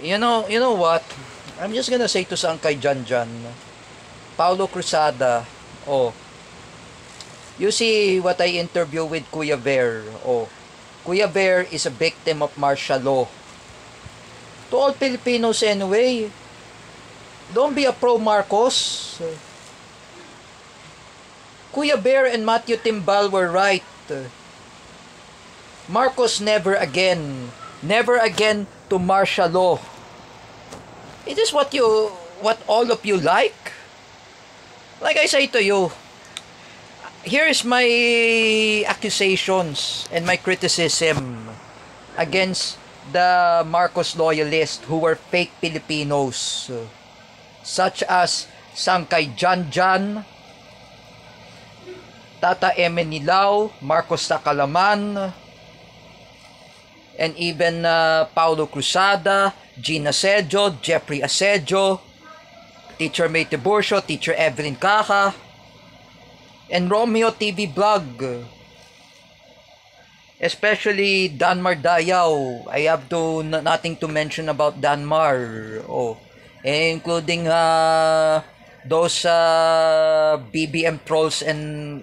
You know what? I'm just gonna say to Sangkay Janjan, Paulo Cruzada, oh, you see what I interview with Kuya Ver, oh, Kuya Ver is a victim of martial law. To all Filipinos anyway, don't be a pro-Marcos. Kuya Bear and Matthew Timbal were right. Marcos never again to martial law. It is what all of you like. Like I say to you, here is my accusations and my criticism against the Marcos loyalists who were fake Filipinos, such as Sangkay Janjan, Tata Eme Nilao, Marcos Sacalaman, and even Paulo Cruzada, Gina Sejo, Jeffrey Asejo, Teacher May Tiburcio, Teacher Evelyn Caja, and Romeo TV Vlog. Especially Danmar Dayaw. I have to nothing to mention about Danmar. Oh, including those BBM trolls and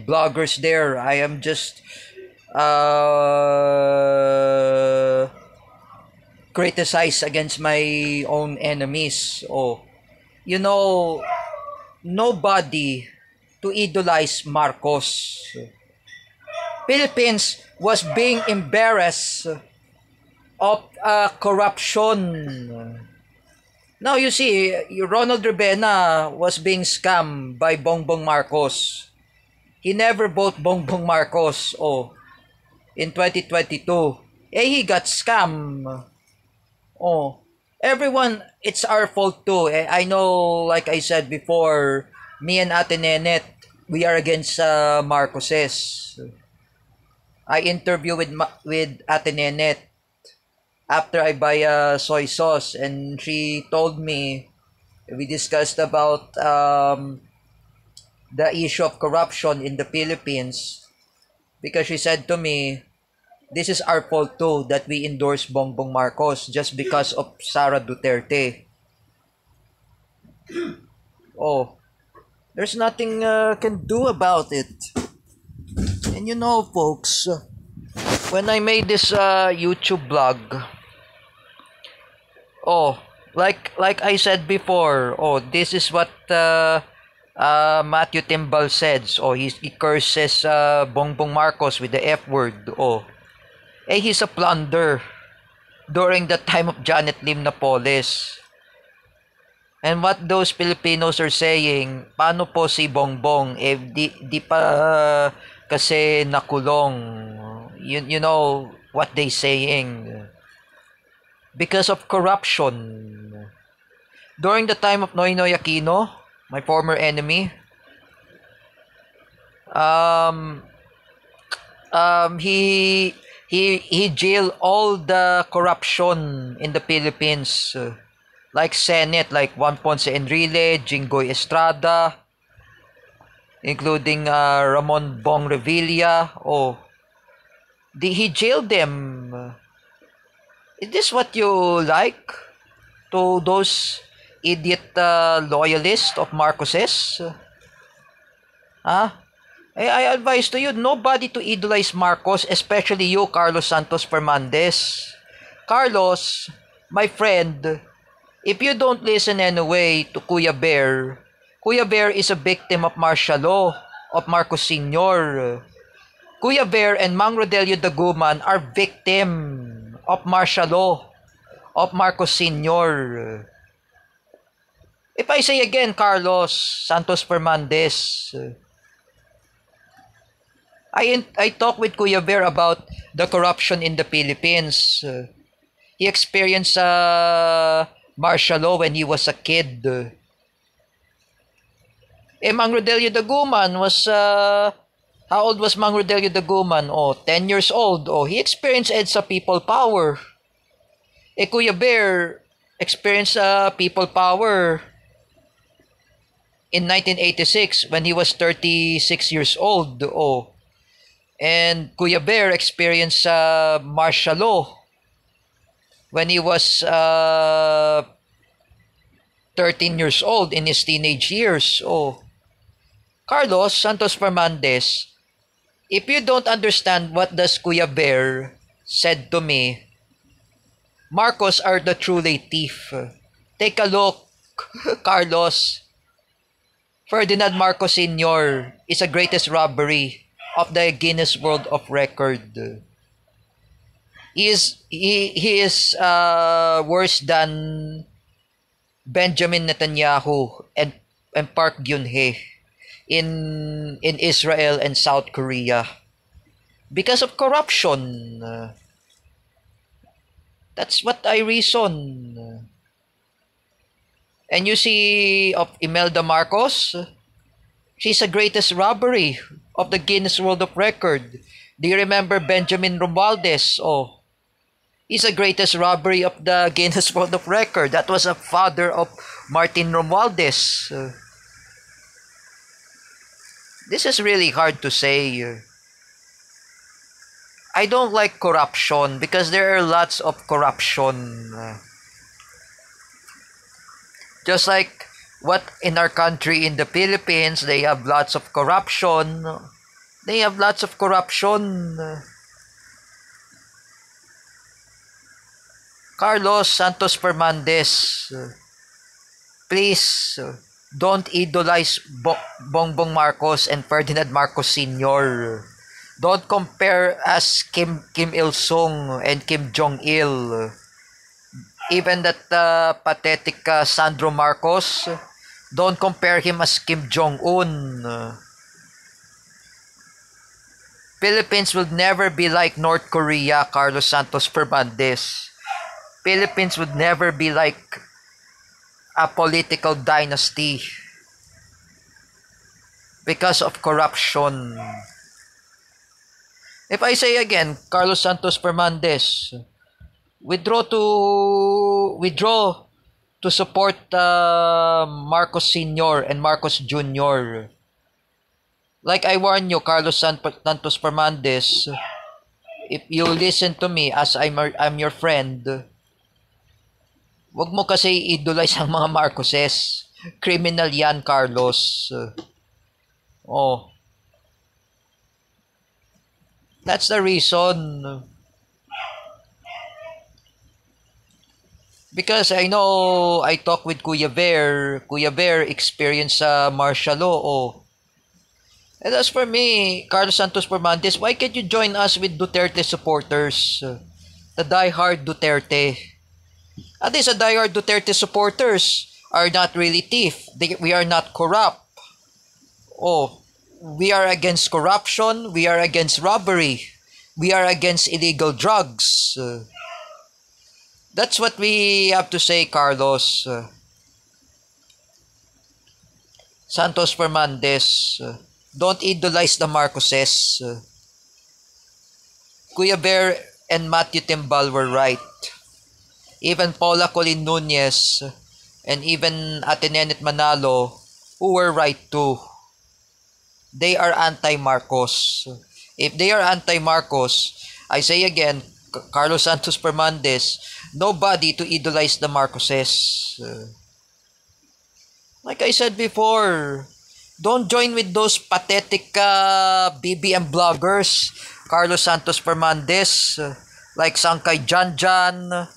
bloggers there. I am just criticize against my own enemies. Oh, you know, nobody to idolize Marcos. Philippines was being embarrassed of corruption. Now you see, Ronald Rivera was being scammed by Bongbong Marcos. He never voted Bongbong Marcos. Oh, in 2022, he got scammed. Oh, everyone, it's our fault too. I know, like I said before, me and Ate Nenet, we are against Marcoses. I interview with Ate Nenet after I buy soy sauce, and she told me, we discussed about the issue of corruption in the Philippines, because she said to me, this is our fault too, that we endorse Bongbong Marcos just because of Sara Duterte. Oh, there's nothing can do about it. And you know, folks, when I made this YouTube blog, oh, like I said before, oh, this is what Matthew Timbal says. Oh, he curses Bongbong Marcos with the F word. Oh, he's a plunder during the time of Janet Lim Napoles. And what those Filipinos are saying, paano po si Bongbong di pa kasi nakulong? You know what they saying? Because of corruption. During the time of Noynoy Aquino, my former enemy, he jailed all the corruption in the Philippines. Like Senate, like Juan Ponce Enrile, Jinggoy Estrada, including Ramon Bong Revilla. Oh, he jailed them. Is this what you like to those idiot loyalists of Marcoses? Huh? I advise to you, nobody to idolize Marcos, especially you, Carlos Santos Fernandez. Carlos, my friend, if you don't listen anyway to Kuya Bear is a victim of martial law of Marcos Sr. Kuya Bear and Mang Rodelio Daguman are victim of martial law of Marcos Sr. If I say again, Carlos Santos Fernandez, I talk with Kuya Bear about the corruption in the Philippines. He experienced martial law when he was a kid. Mang Rodelio Daguman was, how old was Mang Rodelio Daguman? Oh, 10 years old. Oh, he experienced EDSA People Power. Kuya Bear experienced People Power in 1986 when he was 36 years old. Oh, and Kuya Bear experienced martial law when he was 13 years old in his teenage years. Oh, Carlos Santos Fernandez, if you don't understand what does Kuya Bear said to me, Marcos are the truly thief. Take a look, Carlos. Ferdinand Marcos Sr. is the greatest robbery of the Guinness World of Record. He is worse than Benjamin Netanyahu and Park Geun-hye in Israel and South Korea because of corruption. That's what I reason. And you see of Imelda Marcos, she's the greatest robbery of the Guinness World of Record. Do you remember Benjamin Romualdez? Oh, he's the greatest robbery of the Guinness World of Record. That was a father of Martin Romualdez. This is really hard to say. I don't like corruption because there are lots of corruption. Just like what in our country in the Philippines, they have lots of corruption. They have lots of corruption. Carlos Santos Fernandez, please don't idolize Bongbong Marcos and Ferdinand Marcos Sr. Don't compare as Kim Il-sung and Kim Jong-il. Even that pathetic Sandro Marcos, don't compare him as Kim Jong-un. Philippines will never be like North Korea, Carlos Santos Fernandez. Philippines would never be like a political dynasty because of corruption. If I say again, Carlos Santos Fernandez, withdraw to support Marcos Sr. and Marcos Jr. Like I warn you, Carlos Santos Fernandez, if you listen to me as I'm your friend, wag mo kasi idolize ang mga Marcoses. Criminal yan, Carlos. Oh. That's the reason. Because I know I talk with Kuya Bear. Kuya Bear experienced martial law. Oh. And as for me, Carlos Santos Fernandez, why can't you join us with Duterte supporters? The die-hard Duterte. At least the die-hard Duterte supporters are not really thief. We are not corrupt. Oh. We are against corruption. We are against robbery. We are against illegal drugs. That's what we have to say, Carlos. Santos Fernandez. Don't idolize the Marcoses. Kuya Bear and Matthew Timbal were right. Even Paula Colin Nunez and even Ate Nenet Manalo, who were right too. They are anti-Marcos. If they are anti-Marcos, I say again, Carlos Santos Fernandez, nobody to idolize the Marcoses. Like I said before, don't join with those pathetic BBM bloggers, Carlos Santos Fernandez, like Sangkay Janjan,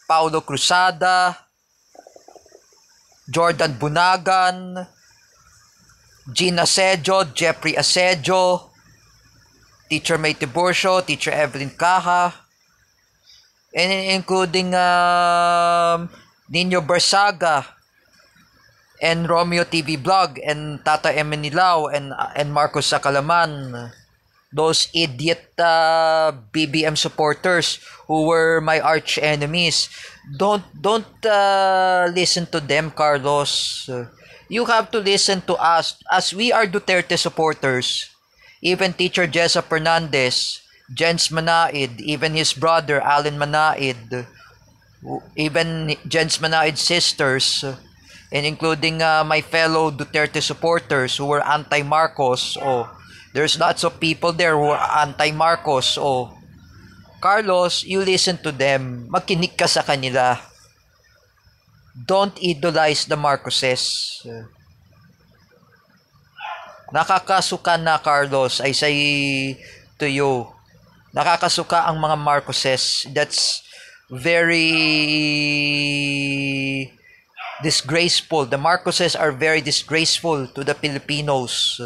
Paulo Cruzada, Jordan Bunagan, Gina Asedio, Jeffrey Asedio, Teacher May Tiburcio, Teacher Evelyn Caja, and including Nino Barsaga, and Romeo TV Blog, and Tata Emenilao, and Marcos Sacalaman. Those idiot BBM supporters who were my arch enemies. Don't listen to them, Carlos. You have to listen to us as we are Duterte supporters. Even Teacher Jessa Fernandez, Jens Manaid, even his brother Alan Manaid, even Jens Manaid's sisters, and including my fellow Duterte supporters who were anti-Marcos. Oh, there's lots of people there who are anti-Marcos. Oh, Carlos, you listen to them. Makinig ka sa kanila. Don't idolize the Marcoses. Nakakasuka na, Carlos. I say to you. Nakakasuka ang mga Marcoses. That's very disgraceful. The Marcoses are very disgraceful to the Filipinos.